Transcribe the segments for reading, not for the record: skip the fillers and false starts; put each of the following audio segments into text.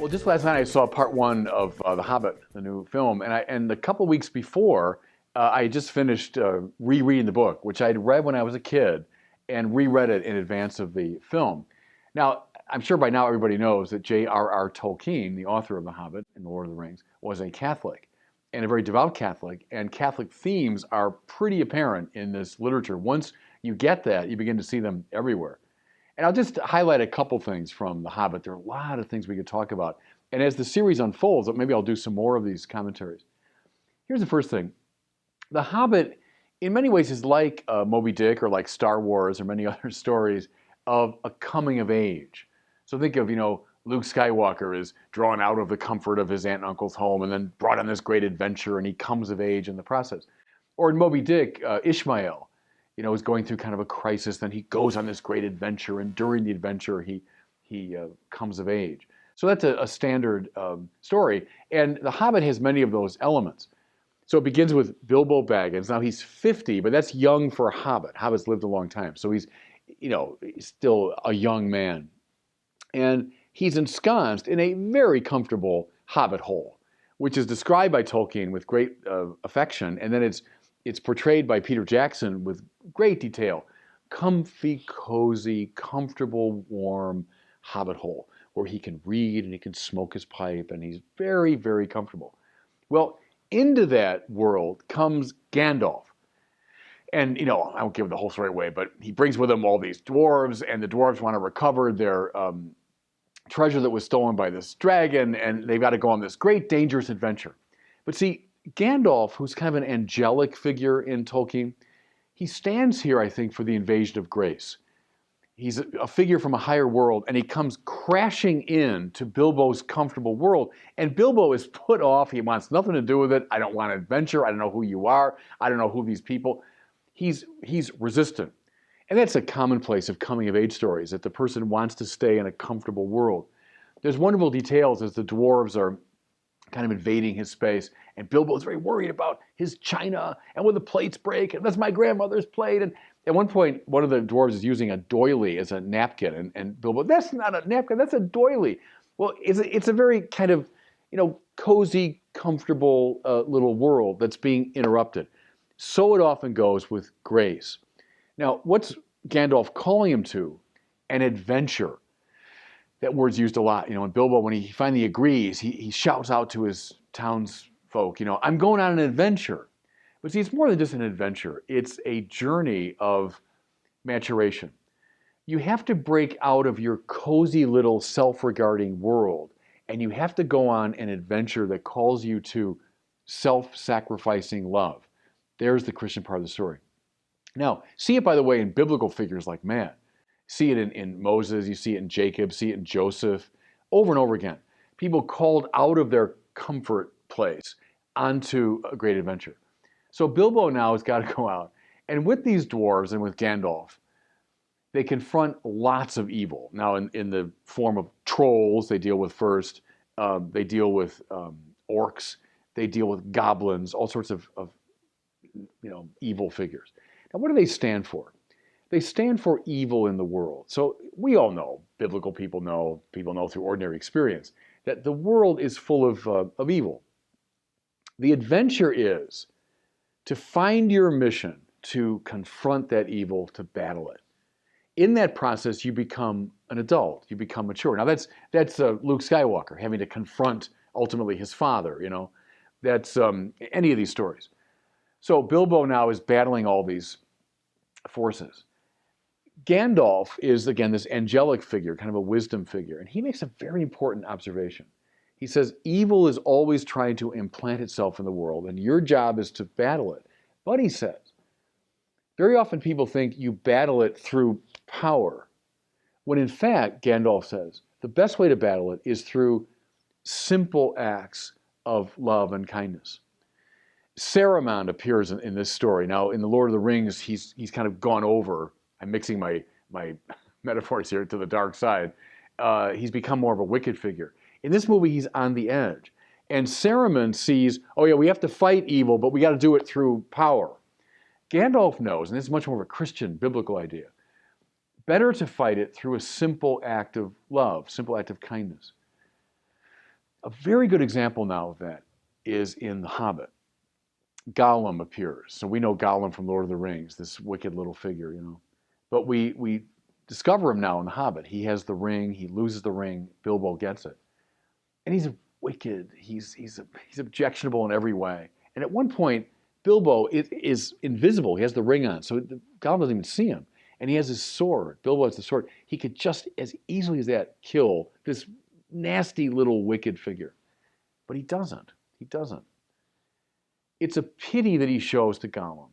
Well, just last night I saw part one of The Hobbit, the new film, and a couple weeks before, I had just finished rereading the book, which I'd read when I was a kid, and reread it in advance of the film. Now, I'm sure by now everybody knows that J.R.R. Tolkien, the author of The Hobbit and The Lord of the Rings, was a Catholic, and a very devout Catholic, and Catholic themes are pretty apparent in this literature. Once you get that, you begin to see them everywhere. And I'll just highlight a couple things from The Hobbit. There are a lot of things we could talk about. And as the series unfolds, maybe I'll do some more of these commentaries. Here's the first thing. The Hobbit, in many ways, is like Moby Dick or like Star Wars or many other stories of a coming of age. So think of, Luke Skywalker is drawn out of the comfort of his aunt and uncle's home and then brought on this great adventure, and he comes of age in the process. Or in Moby Dick, Ishmael, is going through kind of a crisis. Then he goes on this great adventure, and during the adventure, he comes of age. So that's a standard story, and The Hobbit has many of those elements. So it begins with Bilbo Baggins. Now he's 50, but that's young for a Hobbit. Hobbits lived a long time, so he's still a young man, and he's ensconced in a very comfortable Hobbit hole, which is described by Tolkien with great affection, and then it's portrayed by Peter Jackson with great detail. Comfy, cozy, comfortable, warm Hobbit hole where he can read and he can smoke his pipe, and he's very, very comfortable. Well, into that world comes Gandalf. And, I won't give the whole story away, but he brings with him all these dwarves, and the dwarves want to recover their treasure that was stolen by this dragon, and they've got to go on this great, dangerous adventure. But see, Gandalf, who's kind of an angelic figure in Tolkien, he stands here, I think, for the invasion of grace. He's a figure from a higher world, and he comes crashing in to Bilbo's comfortable world. And Bilbo is put off. He wants nothing to do with it. I don't want adventure. I don't know who you are. I don't know who these people. He's resistant. And that's a commonplace of coming-of-age stories, that the person wants to stay in a comfortable world. There's wonderful details as the dwarves are kind of invading his space, and Bilbo is very worried about his china, and will the plates break, and that's my grandmother's plate. And at one point, one of the dwarves is using a doily as a napkin, and Bilbo, that's not a napkin, that's a doily. Well, it's a very kind of, cozy, comfortable little world that's being interrupted. So it often goes with grace. Now, what's Gandalf calling him to? An adventure. That word's used a lot. And Bilbo, when he finally agrees, he shouts out to his townsfolk, I'm going on an adventure. But see, it's more than just an adventure. It's a journey of maturation. You have to break out of your cozy little self-regarding world, and you have to go on an adventure that calls you to self-sacrificing love. There's the Christian part of the story. Now, see it, by the way, in biblical figures like man. See it in Moses, you see it in Jacob, see it in Joseph, over and over again. People called out of their comfort place onto a great adventure. So Bilbo now has got to go out. And with these dwarves and with Gandalf, they confront lots of evil. Now in the form of trolls they deal with first, they deal with orcs, they deal with goblins, all sorts of evil figures. Now what do they stand for? They stand for evil in the world. So we all know, biblical people know through ordinary experience, that the world is full of evil. The adventure is to find your mission, to confront that evil, to battle it. In that process, you become an adult, you become mature. Now that's Luke Skywalker having to confront ultimately his father, That's any of these stories. So Bilbo now is battling all these forces. Gandalf is, again, this angelic figure, kind of a wisdom figure, and he makes a very important observation. He says, evil is always trying to implant itself in the world, and your job is to battle it. But he says, very often people think you battle it through power, when in fact, Gandalf says, the best way to battle it is through simple acts of love and kindness. Saruman appears in this story. Now, in The Lord of the Rings, he's kind of gone over. I'm mixing my metaphors here to the dark side. He's become more of a wicked figure. In this movie, he's on the edge. And Saruman sees, oh yeah, we have to fight evil, but we got to do it through power. Gandalf knows, and this is much more of a Christian biblical idea, better to fight it through a simple act of love, simple act of kindness. A very good example now of that is in The Hobbit. Gollum appears. So we know Gollum from Lord of the Rings, this wicked little figure, you know. But we discover him now in The Hobbit. He has the ring, he loses the ring, Bilbo gets it. And he's wicked, he's objectionable in every way. And at one point, Bilbo is invisible. He has the ring on, so Gollum doesn't even see him. And he has his sword. Bilbo has the sword. He could just as easily as that kill this nasty little wicked figure. But he doesn't. He doesn't. It's a pity that he shows to Gollum,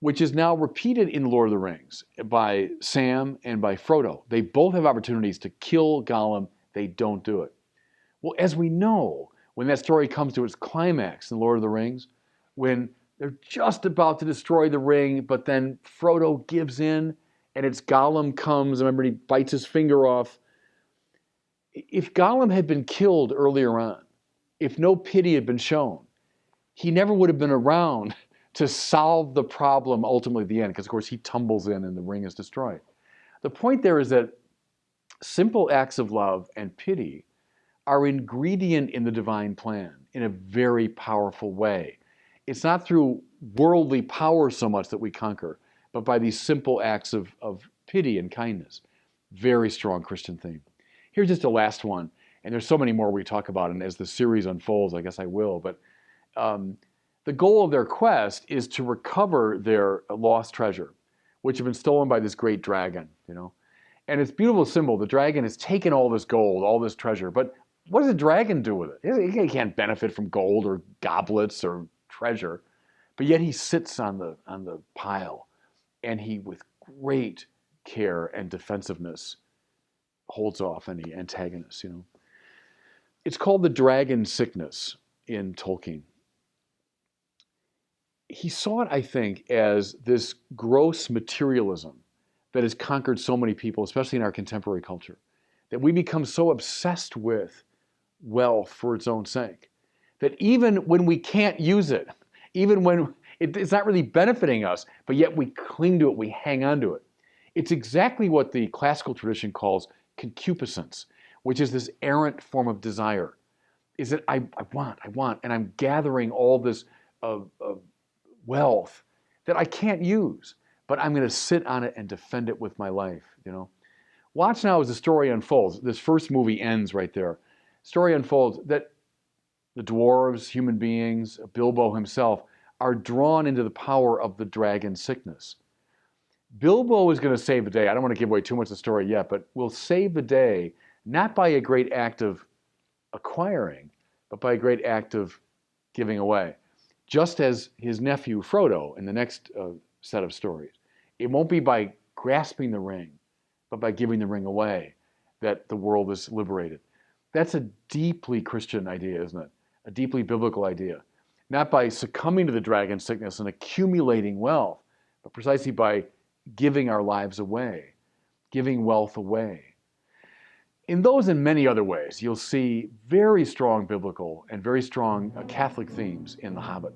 which is now repeated in Lord of the Rings by Sam and by Frodo. They both have opportunities to kill Gollum. They don't do it. Well, as we know, when that story comes to its climax in Lord of the Rings, when they're just about to destroy the ring, but then Frodo gives in, and it's Gollum comes, remember, he bites his finger off. If Gollum had been killed earlier on, if no pity had been shown, he never would have been around to solve the problem ultimately at the end, because of course he tumbles in and the ring is destroyed. The point there is that simple acts of love and pity are ingredient in the divine plan in a very powerful way. It's not through worldly power so much that we conquer, but by these simple acts of pity and kindness. Very strong Christian theme. Here's just the last one, and there's so many more we talk about, and as the series unfolds, I guess I will, but the goal of their quest is to recover their lost treasure, which had been stolen by this great dragon, you know. And it's a beautiful symbol. The dragon has taken all this gold, all this treasure, but what does a dragon do with it? He can't benefit from gold or goblets or treasure, but yet he sits on the pile, and he, with great care and defensiveness, holds off any antagonists, you know. It's called the dragon sickness in Tolkien. He saw it, I think, as this gross materialism that has conquered so many people, especially in our contemporary culture, that we become so obsessed with wealth for its own sake, that even when we can't use it, even when it's not really benefiting us, but yet we cling to it, we hang on to it. It's exactly what the classical tradition calls concupiscence, which is this errant form of desire. Is that I want, and I'm gathering all this wealth that I can't use, but I'm going to sit on it and defend it with my life, you know. Watch now as the story unfolds. This first movie ends right there. Story unfolds that the dwarves, human beings, Bilbo himself, are drawn into the power of the dragon sickness. Bilbo is going to save the day. I don't want to give away too much of the story yet, but will save the day not by a great act of acquiring, but by a great act of giving away. Just as his nephew Frodo in the next set of stories. It won't be by grasping the ring, but by giving the ring away that the world is liberated. That's a deeply Christian idea, isn't it? A deeply biblical idea. Not by succumbing to the dragon sickness and accumulating wealth, but precisely by giving our lives away, giving wealth away. In those and many other ways, you'll see very strong biblical and very strong Catholic themes in The Hobbit.